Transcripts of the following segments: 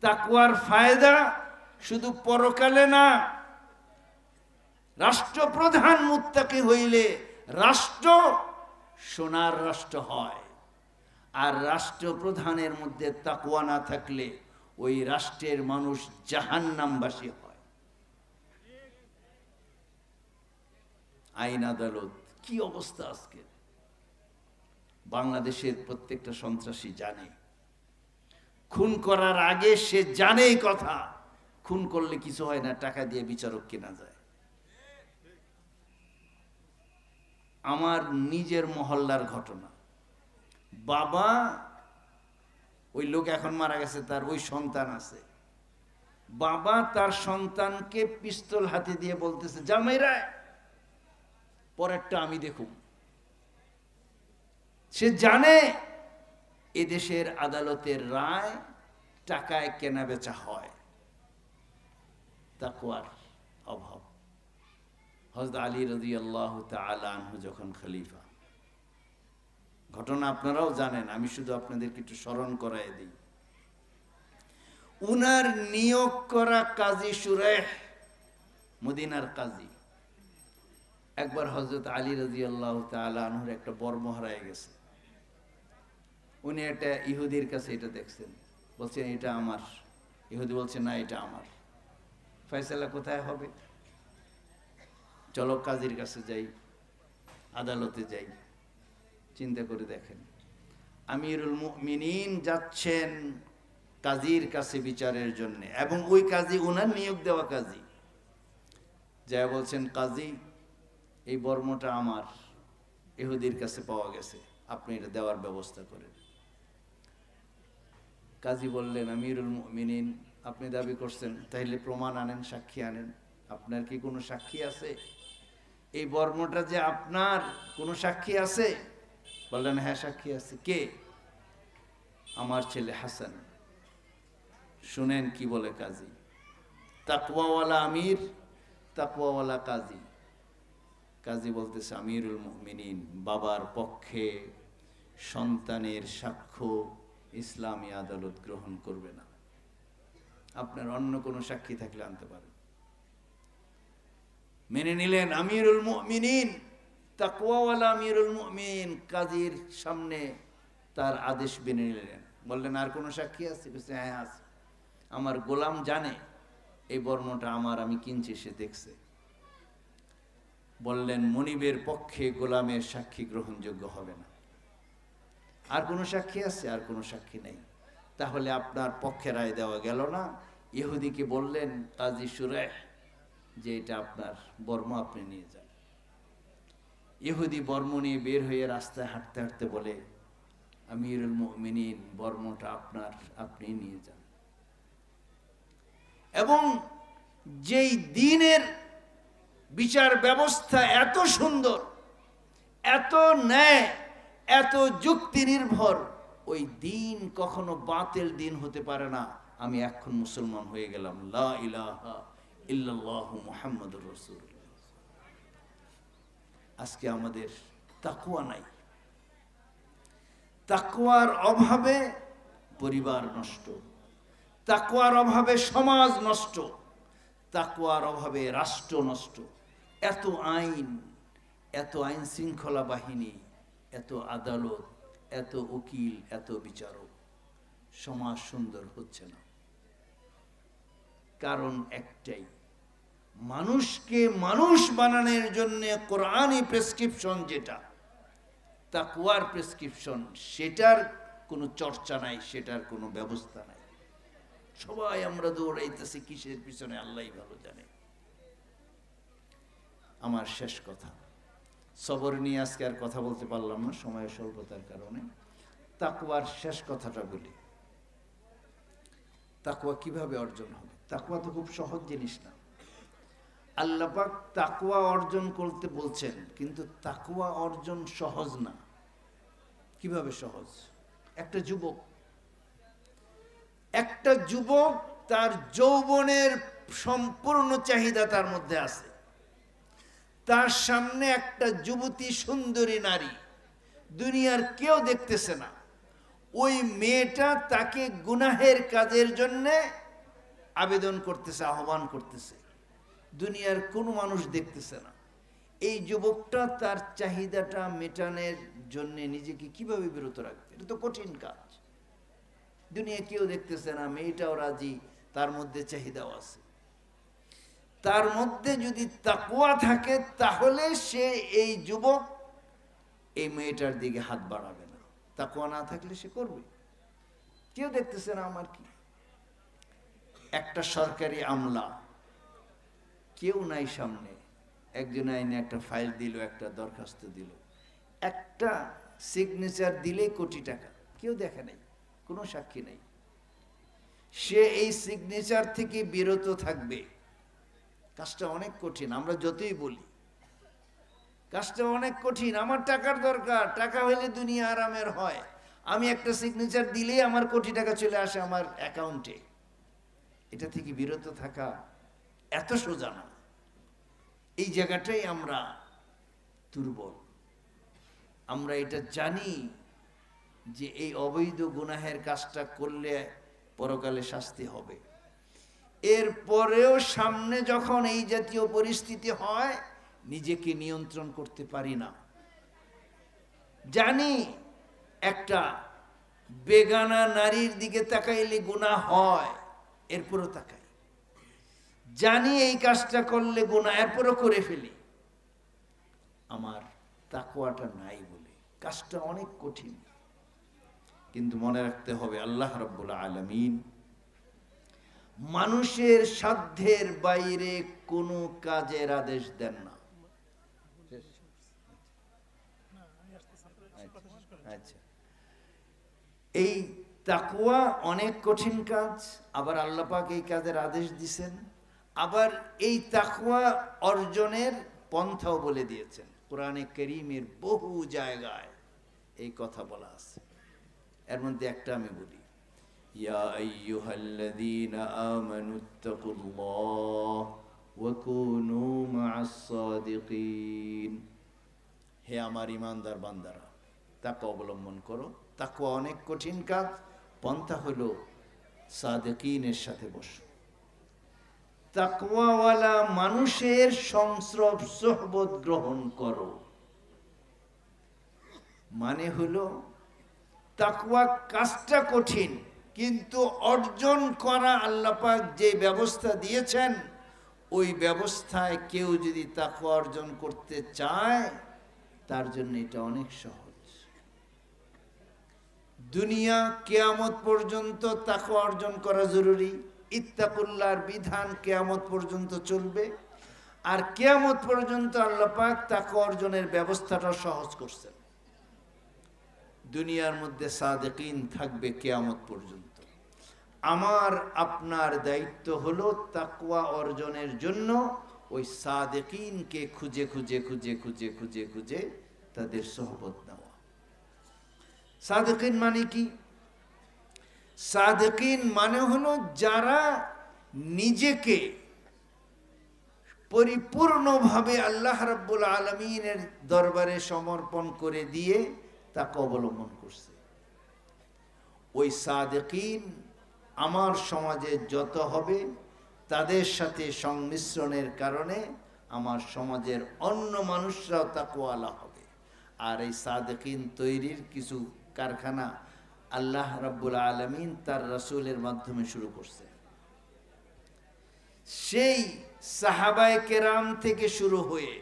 তাকওয়ার ফায়দা শুধু পরকালে না, রাষ্ট্রপ্রধান মুত্তাকি হইলে রাষ্ট্র সোনার রাষ্ট্র হয়। আর রাষ্ট্রপ্রধানের মধ্যে তাকওয়া না থাকলে ওই রাষ্ট্রের মানুষ জাহান্নামবাসী হয়। আইন আদালত কি অবস্থা আজকে! বাংলাদেশের প্রত্যেকটা সন্ত্রাসী জানে, খুন করার আগে সে জানে কথা, খুন করলে কিছু হয় না, টাকা দিয়ে বিচারক কেনা যায়। আমার নিজের মহল্লার ঘটনা, বাবা, ওই লোক এখন মারা গেছে, তার ওই সন্তান আছে, বাবা তার সন্তানকে পিস্তল হাতে দিয়ে বলতেছে, জামাইরা পরেরটা আমি দেখুন। সে জানে এদেশের আদালতের রায় টাকায় কেনা বেচা হয়। তাকওয়ার অভাব। হযরত আলী রাদিয়াল্লাহু তাআলা আনহু যখন খলিফা, ঘটনা আপনারাও জানেন, আমি শুধু আপনাদেরকে একটু স্মরণ করায় দিই। উনার নিয়োগ করা কাজী শুরাইহ, মদিনার কাজী, একবার হযরত আলী রাদিয়াল্লাহু তাআলা আনহুর একটা বর্ম হারিয়ে গেছে। উনি একটা ইহুদির কাছে এটা দেখছেন, বলছেন এটা আমার। ইহুদি বলছে না, এটা আমার। ফয়সালা কোথায় হবে? চলো কাজীর কাছে যাই, আদালতে যাই। চিন্তা করে দেখেন, আমিরুল মুমিনিন যাচ্ছেন কাজীর কাছে বিচারের জন্য, এবং ওই কাজী উনার নিয়োগ দেওয়া কাজী। যা বলছেন, কাজী এই বর্মটা আমার, ইহুদির কাছে পাওয়া গেছে, আপনি এটা দেওয়ার ব্যবস্থা করেন। কাজী বললেন, আমিরুল মুমিনিন আপনি দাবি করছেন, তাইলে প্রমাণ আনেন, সাক্ষী আনেন। আপনার কি কোনো সাক্ষী আছে এই বর্মটা যে আপনার? কোনো সাক্ষী আছে? বললেন, হ্যাঁ সাক্ষী আছে। কে? আমার ছেলে হাসান। শুনেন কি বলে কাজী। তাকওয়াওয়ালা আমির, তাকওয়াওয়ালা কাজী। কাজী বলতেছে, আমিরুল মুমিনিন বাবার পক্ষে সন্তানের সাক্ষ্য ইসলামী আদালত গ্রহণ করবে না, আপনার অন্য কোনো সাক্ষী থাকলে আনতে পারেন। মেনে নিলেন আমিরুল মুমিনিন, তাকওয়াওয়ালা আমিরুল মুমিনিন কাজীর সামনে তার আদেশ মেনে নিলেন। বললেন, আর কোনো সাক্ষী আছে? হ্যাঁ আছে, আমার গোলাম জানে এই বর্মটা আমার, আমি কিনছি, সে দেখছে। বললেন, মনিবের পক্ষে গোলামের সাক্ষী গ্রহণযোগ্য হবে না। আর কোনো সাক্ষী আছে? আর কোনো সাক্ষী নেই। তাহলে আপনার পক্ষে রায় দেওয়া গেল না। ইহুদিকে বললেন কাজী শুরাইহ যে এটা আপনার বর্ম, আপনি নিয়ে যান। ইহুদি বর্ম নিয়ে বের হয়ে রাস্তায় হাঁটতে হাঁটতে বলে, আমিরুল মুমিনিন বর্মটা আপনার, আপনি নিয়ে যান। এবং যেই দিনের বিচার ব্যবস্থা এত সুন্দর, এত ন্যায়, এত যুক্তি নির্ভর, ওই দিন কখনো বাতিল দিন হতে পারে না। আমি এখন মুসলমান হয়ে গেলাম, লা ইলাহা ইল্লাল্লাহু মুহাম্মাদুর রাসূলুল্লাহ। আজকে আমাদের তাকওয়া নাই। তাকওয়ার অভাবে পরিবার নষ্ট, তাকওয়ার অভাবে সমাজ নষ্ট, তাকওয়ার অভাবে রাষ্ট্র নষ্ট। এত আইন, এত আইন শৃঙ্খলা বাহিনী, এত আদালত, এত উকিল, এত বিচারক, সমাজ সুন্দর হচ্ছে না। কারণ একটাই, মানুষকে মানুষ বানানোর জন্য কোরআনী প্রেসক্রিপশন যেটা, তাকওয়ার প্রেসক্রিপশন, সেটার কোনো চর্চা নাই, সেটার কোনো ব্যবস্থা নাই। সবাই আমরা দৌড়াইতেছি কিসের পিছনে, আল্লাহই ভালো জানে। আমার শেষ কথা, সবর নিয়ে আজকে আর কথা বলতে পারলাম না সময়ের স্বল্পতার কারণে। তাকওয়ার শেষ কথাটা বলি। তাকওয়া কিভাবে অর্জন হবে? তাকওয়া তো খুব সহজ জিনিস না। আল্লাহ পাক তাকওয়া অর্জন করতে বলছেন, কিন্তু তাকওয়া অর্জন সহজ না। কিভাবে সহজ? একটা যুবক তার যৌবনের সম্পূর্ণ চাহিদা তার মধ্যে আছে, তার সামনে একটা যুবতী সুন্দরী নারী, দুনিয়ার কেউ দেখতেছে না, ওই মেয়েটা তাকে গুনাহের কাজের জন্য আবেদন করতেছে, আহ্বান করতেছে, দুনিয়ার কোনো মানুষ দেখতেছে না। এই যুবকটা তার চাহিদাটা মেটানোর জন্য নিজেকে কিভাবে বিরত রাখবে? এটা তো কঠিন কাজ। দুনিয়া কেউ দেখতেছে না, মেয়েটাও রাজি, তার মধ্যে চাহিদাও আছে। তার মধ্যে যদি তাকওয়া থাকে তাহলে সে, এই যুবক, এই মেয়েটার দিকে হাত বাড়াবে না। তাকওয়া না থাকলে সে করবে, কেউ দেখতেছে না আমার কি। একটা সরকারি আমলা, কেউ নাই সামনে, একজন আইনে একটা ফাইল দিল, একটা দরখাস্ত দিল, একটা সিগনেচার দিলেই কোটি টাকা, কেউ দেখে নাই, কোনো সাক্ষী নাই। সে এই সিগনেচার থেকে বিরত থাকবে। কাজটা অনেক কঠিন, আমরা যতই বলি কাজটা অনেক কঠিন। আমার টাকার দরকার, টাকা হইলে দুনিয়া আরামের হয়। আমি একটা সিগনেচার দিলেই আমার কোটি টাকা চলে আসে আমার অ্যাকাউন্টে। এটা থেকে বিরত থাকা এত সোজা না। এই জায়গাটাই আমরা দুর্বল। আমরা এটা জানি যে এই অবৈধ গুনাহের কাজটা করলে পরকালে শাস্তি হবে। এরপরেও সামনে যখন এই জাতীয় পরিস্থিতি হয়, নিজেকে নিয়ন্ত্রণ করতে পারি না। জানি একটা বেগানা নারীর দিকে তাকাইলে গুনাহ হয়, এরপরও তাকাই। জানি এই কাজটা করলে গুনাহ, এরপরও করে ফেলি। আমার তাকওয়াটা নাই বলে কাজটা অনেক কঠিন। কিন্তু মনে রাখতে হবে, আল্লাহ রাব্বুল আলামিন মানুষের সাধ্যের বাইরে কোনো কাজের আদেশ দেন না। আচ্ছা, এই তাকওয়া অনেক কঠিন কাজ, আবার আল্লাহ পাক এই কাজের আদেশ দিয়েছেন। আবার এই তাকওয়া অর্জনের পন্থাও বলে দিয়েছেন। কোরআনে কারীমের বহু জায়গায় এই কথা বলা আছে। এর মধ্যে একটা আমি বলি, ইয়া আইয়ুহাল্লাযীনা আমানুত্তাকুল্লাহ ওয়া কুনু মা'আস সাদিকিন। হে আমার ঈমানদার বান্দারা, তাকওয়া অবলম্বন করো। তাকওয়া অনেক কঠিন কাজ, পন্থা হলো সাদিকিনের সাথে বসো। তাকওয়াওয়ালা মানুষের সংস্রব সোহবত গ্রহণ করো। মানে হলো তাকওয়া কাজটা কঠিন, কিন্তু অর্জন করা আল্লাহ পাক যে ব্যবস্থা দিয়েছেন, ওই ব্যবস্থায় কেউ যদি তাকওয়া অর্জন করতে চায়, তার জন্য এটা অনেক সহজ। দুনিয়া কিয়ামত পর্যন্ত তাকওয়া অর্জন করা জরুরি। ইত্তাকুল্লাহর বিধান কিয়ামত পর্যন্ত চলবে, আর কিয়ামত পর্যন্ত আল্লাহ পাক তাকওয়া অর্জনের ব্যবস্থাটা সহজ করছেন। দুনিয়ার মধ্যে সাদিকিন থাকবে কিয়ামত পর্যন্ত। আমার আপনার দায়িত্ব হলো তাকওয়া অর্জনের জন্য ওই সাদিকিনকে খুঁজে খুঁজে খুঁজে খুঁজে খুঁজে খুঁজে তাদের সোহবত নেওয়া। সাদিকিন মানে কি? সাদিকিন মানে হলো যারা নিজেকে পরিপূর্ণভাবে আল্লাহ রাব্বুল আলামিনের দরবারে সমর্পণ করে দিয়ে তাকে অবলম্বন করছে। ওই সাদিকিন আমার সমাজে যত হবে, তাদের সাথে সংমিশ্রণের কারণে আমার সমাজের অন্য মানুষরাও তাকওয়ালা হবে। আর এই সাদিকিন তৈরির কিছু কারখানা আল্লাহ রাব্বুল আলামিন তার রাসূলের মাধ্যমে শুরু করছে। সেই সাহাবায়ে কেরাম থেকে শুরু হয়ে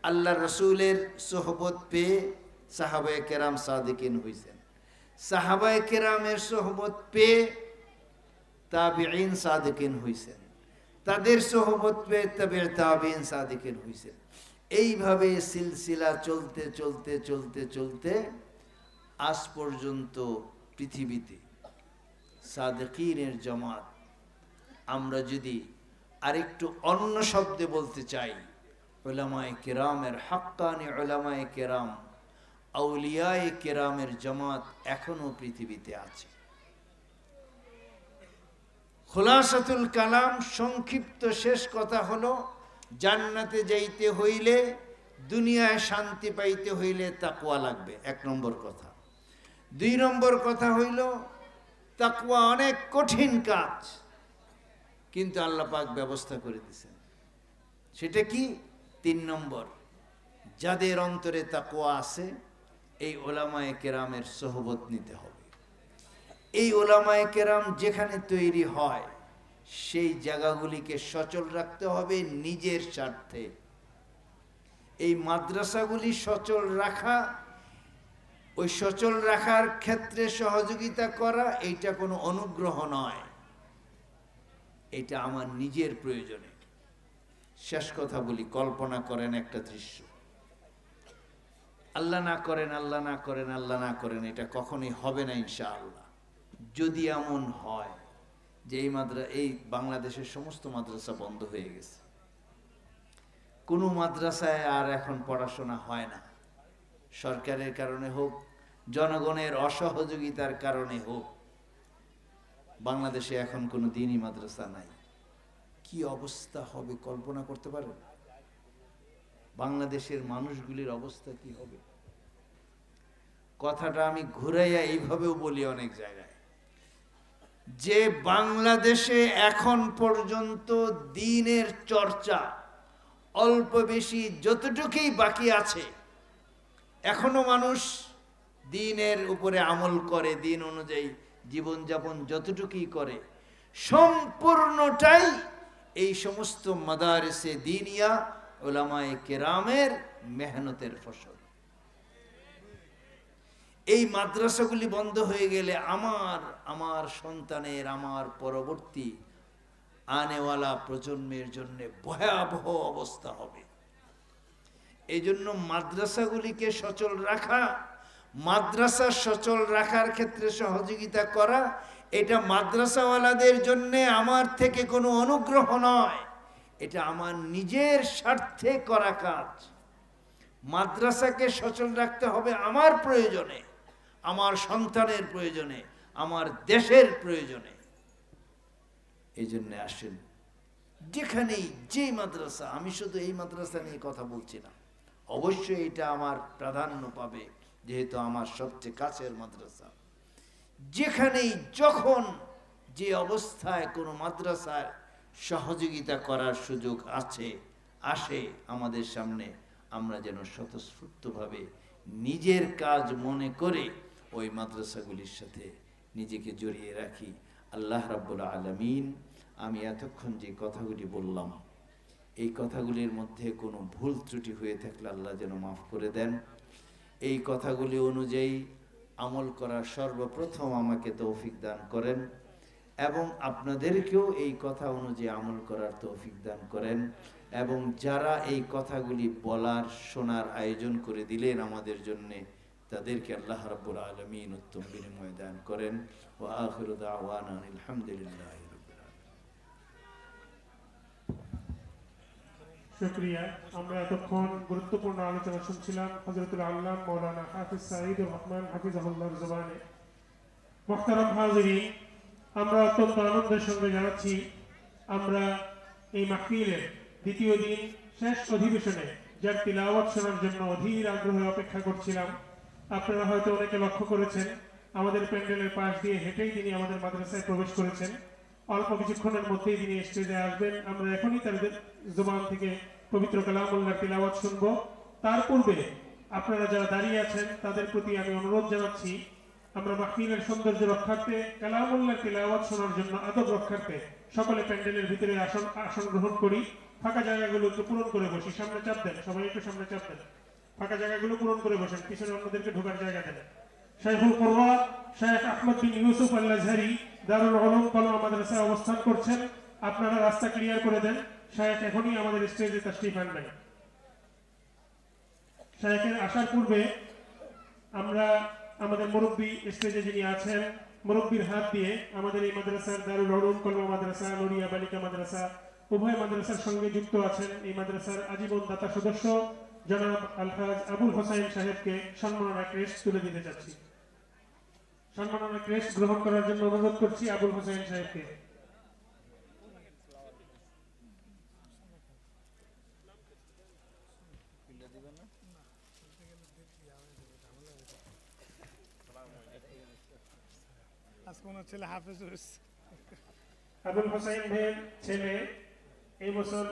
আল্লাহ রাসূলের সোহবত পেয়ে সাহাবায়ে কেরাম সাদিকিন হয়েছেন। সাহাবায়ে কেরামের সোহবত পেয়ে তাবিঈন সাদিকিন হয়েছেন। তাদের সোহবত পেয়ে তাবিঈন সাদিকিন হয়েছেন। এইভাবে সিলসিলা চলতে চলতে চলতে চলতে আজ পর্যন্ত পৃথিবীতে সাদিকিনের জামাত, আমরা যদি আরেকটু অন্য শব্দে বলতে চাই, উলামায়ে কেরামের হাক্কানি উলামায়ে কেরাম, আউলিয়ায়ে কেরামের জামাত এখনো পৃথিবীতে আছে। খুলাসাতুল কালাম, সংক্ষিপ্ত শেষ কথা হলো, জান্নাতে যাইতে হইলে, দুনিয়ায় শান্তি পাইতে হইলে তাকওয়া লাগবে, এক নম্বর কথা। দুই নম্বর কথা হইল তাকওয়া অনেক কঠিন কাজ, কিন্তু আল্লাহ পাক ব্যবস্থা করে দিয়েছেন। সেটা কি? 3 নম্বর, যাদের অন্তরে তাকওয়া আছে এই ওলামায়ে কেরামের সোহবত নিতে হবে। এই ওলামায়ে কেরাম যেখানে তৈরি হয় সেই জায়গাগুলিকে সচল রাখতে হবে নিজের স্বার্থে। এই মাদ্রাসাগুলি সচল রাখা, ওই সচল রাখার ক্ষেত্রে সহযোগিতা করা, এইটা কোনো অনুগ্রহ নয়, এটা আমার নিজের প্রয়োজনে। শেষ কথা বলি, কল্পনা করেন একটা দৃশ্য, আল্লাহ না করেন, আল্লাহ না করেন, আল্লাহ না করেন, এটা কখনোই হবে না ইনশাআল্লাহ। যদি এমন হয় যে এই বাংলাদেশের সমস্ত মাদ্রাসা বন্ধ হয়ে গেছে, কোনো মাদ্রাসায় আর এখন পড়াশোনা হয় না, সরকারের কারণে হোক, জনগণের অসহযোগিতার কারণে হোক, বাংলাদেশে এখন কোনো দ্বীনি মাদ্রাসা নাই, কি অবস্থা হবে কল্পনা করতে পারেন? বাংলাদেশের মানুষগুলির অবস্থা কি হবে? কথাটা আমি ঘুরাইয়া এইভাবেও বলি অনেক জায়গায়, যে বাংলাদেশে এখন পর্যন্ত দ্বীনের চর্চা অল্প বেশি যতটুকুই বাকি আছে, এখনো মানুষ দ্বীনের উপরে আমল করে, দ্বীন অনুযায়ী জীবনযাপন যতটুকুই করে, সম্পূর্ণটাই এই সমস্ত মাদারিসে দ্বীনিয়া উলামায়ে কেরামের মেহনতের ফসল। এই মাদ্রাসাগুলি বন্ধ হয়ে গেলে আমার সন্তানের, আমার পরবর্তী আনেওয়ালা প্রজন্মের জন্য ভয়াবহ অবস্থা হবে। এই জন্য মাদ্রাসাগুলিকে সচল রাখা, মাদ্রাসা সচল রাখার ক্ষেত্রে সহযোগিতা করা, এটা মাদ্রাসাওয়ালাদের জন্য আমার থেকে কোনো অনুগ্রহ নয়, এটা আমার নিজের স্বার্থে করা কাজ। মাদ্রাসাকে সচল রাখতে হবে আমার প্রয়োজনে, আমার সন্তানের প্রয়োজনে, আমার দেশের প্রয়োজনে। এই জন্য আসেন, যেখানেই যে মাদ্রাসা, আমি শুধু এই মাদ্রাসা নিয়ে কথা বলছি না, অবশ্যই এটা আমার প্রাধান্য পাবে যেহেতু আমার সবচেয়ে কাছের মাদ্রাসা। যেখানেই যখন যে অবস্থায় কোনো মাদ্রাসার সহযোগিতা করার সুযোগ আসে আমাদের সামনে, আমরা যেন স্বতঃস্ফূর্তভাবে নিজের কাজ মনে করে ওই মাদ্রাসাগুলির সাথে নিজেকে জড়িয়ে রাখি। আল্লাহ রাব্বুল আলামিন, আমি এতক্ষণ যে কথাগুলি বললাম, এই কথাগুলির মধ্যে কোনো ভুল ত্রুটি হয়ে থাকলে আল্লাহ যেন মাফ করে দেন। এই কথাগুলি অনুযায়ী আমল করার সর্বপ্রথম আমাকে তৌফিক দান করেন এবং আপনাদেরকেও এই কথা অনুযায়ী আমল করার তৌফিক দান করেন। এবং যারা এই কথাগুলি বলার, শোনার আয়োজন করে দিলেন আমাদের জন্যে, তাদেরকে আল্লাহ রাব্বুল আলামিন উত্তম বিনিময় দান করেন। ওয়া আখিরু দাওয়ানা আলহামদুলিল্লাহি রাব্বিল আলামিন। শুকরিয়া। আমরা এতক্ষণ গুরুত্বপূর্ণ আলোচনা শুনছিলাম হযরতুল আল্লামা মাওলানা হাফিজ সাঈদুর রহমান হাফিজাহুল্লাহর জবানে। মুহতারাম হাজিরিন, আমরা অত্যন্ত আনন্দের সঙ্গে জানাচ্ছি, আমরা এই মাহফিলের দ্বিতীয় দিন শেষ অধিবেশনে যার তিলাওয়াত শোনার জন্য অধীর আগ্রহে অপেক্ষা করছিলাম। আপনারা হয়তো অনেকে লক্ষ্য করেছেন, আমাদের প্যান্ডেলের পাশ দিয়ে হেঁটেই তিনি আমাদের মাদ্রাসায় প্রবেশ করেছেন। অল্প কিছুক্ষণের মধ্যেই তিনি স্টেজে আসবেন। আমরা এখনই তাদের জবান থেকে পবিত্র কালামুল্লাহর তিলাওয়াত শুনব। তার পূর্বে আপনারা যারা দাঁড়িয়ে আছেন তাদের প্রতি আমি অনুরোধ জানাচ্ছি, আমরা মাহফিলের সৌন্দর্য রক্ষার্থে, কালামুল্লাহর তিলাওয়াত শোনার জন্য আদব রক্ষার্থে সকলে প্যান্ডেলের ভিতরে আসন গ্রহণ করি। ফাঁকা জায়গাগুলো একটু পূরণ করে বসি। সামনে চাপ দেন, সবাই একটু সামনে চাপ দেন। ফাঁকা জায়গাগুলো পূরণ করে বসেন, পিছনে অন্যদেরকে ঢোকার জায়গা দেন। শাইখুল কুররা শেখ আহমদ বিন ইউসুফ আল আজহারি দারুল উলুম কলমা মাদ্রাসায় অবস্থান করছেন। আপনারা রাস্তা ক্লিয়ার করে দেন। শেখ এখনই আমাদের স্টেজে তাশরীফ আনবেন। শেখের আসার পূর্বে আমরা আমাদের মুরব্বী স্টেজে যিনি আছেন, মুরব্বীর হাত দিয়ে আমাদের এই মাদ্রাসার দারুল উলুম কলমা মাদ্রাসা, নড়িয়া বালিকা মাদ্রাসা উভয় মাদ্রাসার সঙ্গে যুক্ত আছেন এই মাদ্রাসার আজীবন দাতা সদস্য জনাব আলহাজ আবুল হোসাইন সাহেবকে সম্মাননা ক্রেস্ট তুলে দিতে চাচ্ছি। সম্মাননা ক্রেস্ট গ্রহণ করার জন্য অনুরোধ করছি আবুল হোসাইন সাহেবকে। আজকে ওনার ছেলে হাফেজ আবুল হোসেন ভাইয়ের ছেলে এই বছর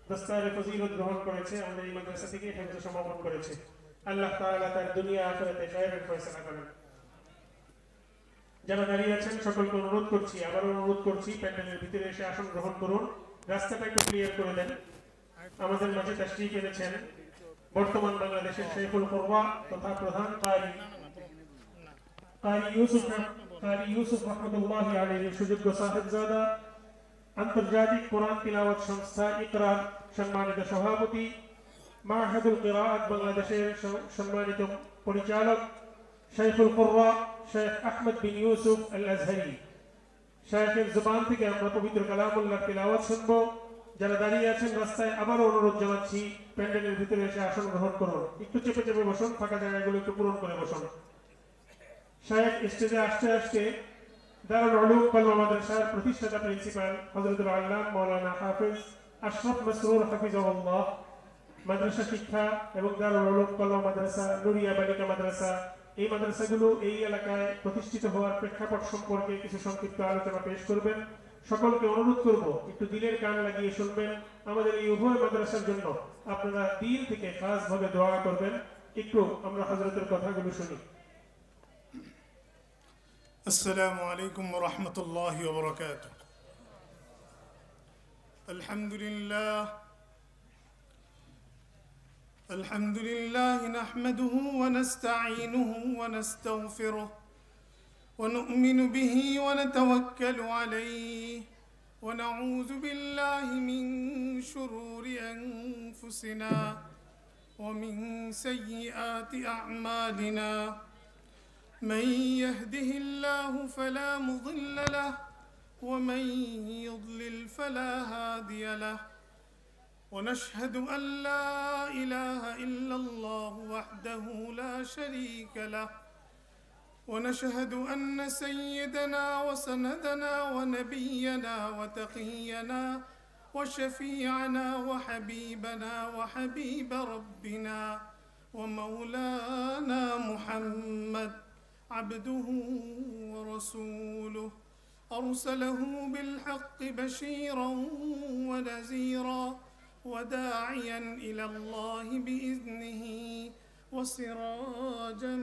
দস্তারে ফজিলত গ্রহণ করেছে, আমাদের এই মাদ্রাসা থেকে হেফজ সমাপন করেছে। আল্লাহ তাআলা তার দুনিয়া আখিরাতে খায়রের ফয়সালা করেন। যারা দাঁড়িয়ে আছেন সকলকে অনুরোধ করছি, আবারও অনুরোধ করছি, প্যান্ডেলের ভিতরে এসে আসন গ্রহণ করুন, রাস্তাটা একটু ক্লিয়ার করে দেন। আমাদের মাঝে তাশরীফ এনেছেন বর্তমান বাংলাদেশের শাইখুল কুরবা তথা প্রধান কারি ইউসুফ রহমতুল্লাহি আলাইহি সুযোগ্য সাহেবজাদা, আন্তর্জাতিক কোরআন তিলাওয়াত সংস্থা ইকরার সম্মানিত সভাপতি, মাহদুল কিরাআত বাংলাদেশের সম্মানিত পরিচালক, শাইখুল কুরবা শেখ আহমদ বিন ইউসুফ আল আজহারি। শাইখের জবান থেকে আমরা পবিত্র কালামুল্লাহর তিলাওয়াত শুনব। যারা দাঁড়িয়ে আছেন রাস্তায় আবারও অনুরোধ জানাচ্ছি, প্যান্ডেলের ভিতরে এসে আসন গ্রহণ করুন, একটু চেপে চেপে বসুন, ফাঁকা জায়গাগুলো একটু পূরণ করে বসুন। শাইখ স্টেজে আসতে আসতে দারুল উলুম কলমা মাদ্রাসার প্রতিষ্ঠাতা প্রিন্সিপাল হযরতুল আল্লামা মাওলানা হাফেজ আশরাফ মাসরুর হাফিজাহুল্লাহ, মাদ্রাসা শিক্ষা এবং দারুল উলুম কলমা মাদ্রাসা, নুরিয়া বালিকা মাদ্রাসা, এই মাদ্রাসাগুলো এই এলাকায় প্রতিষ্ঠিত হওয়ার প্রেক্ষাপট সম্পর্কে কিছু সংক্ষিপ্ত আলোচনা পেশ করবেন। সকলকে অনুরোধ করব একটু দিলের কান লাগিয়ে শুনবেন। আমাদের এই উভয় মাদ্রাসার জন্য আপনারা দিল থেকে খাসভাবে দোয়া করবেন। একটু আমরা হযরতের কথাগুলো শুনি। السلام عليكم ورحمة الله وبركاته. الحمد لله نحمده ونستعينه ونستغفره ونؤمن به ونتوكل عليه ونعوذ بالله من شرور أنفسنا ومن سيئات أعمالنا. من يهده الله فلا مضل له ومن يضلل فلا هادي له. ونشهد أن لا إله إلا الله وحده لا شريك له. ونشهد أن سيدنا وسندنا ونبينا وتقينا وشفيعنا وحبيبنا وحبيب ربنا ومولانا محمد عبده ورسوله، أرسله بالحق بشيرا ونذيرا وداعيا إلى الله بإذنه وسراجا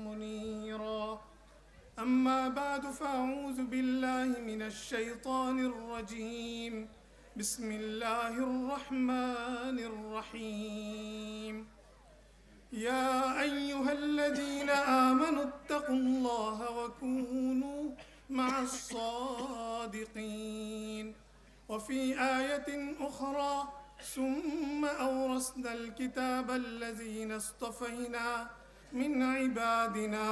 منيرا. أما بعد فأعوذ بالله من الشيطان الرجيم. بسم الله الرحمن الرحيم. يا أيها الذين آمنوا اتقوا الله وكونوا مع الصادقين. وفي آية أخرى ثم أورثنا الكتاب الذين اصطفينا من عبادنا.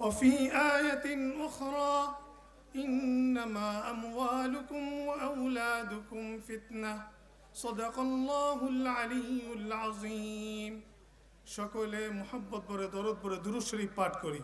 وفي آية أخرى إنما أموالكم وأولادكم فتنة. صدق الله العلي العظيم. সকলে মুহাব্বত ভরে দরুদ পড়ে দুরূদ শরীফ পাঠ করি।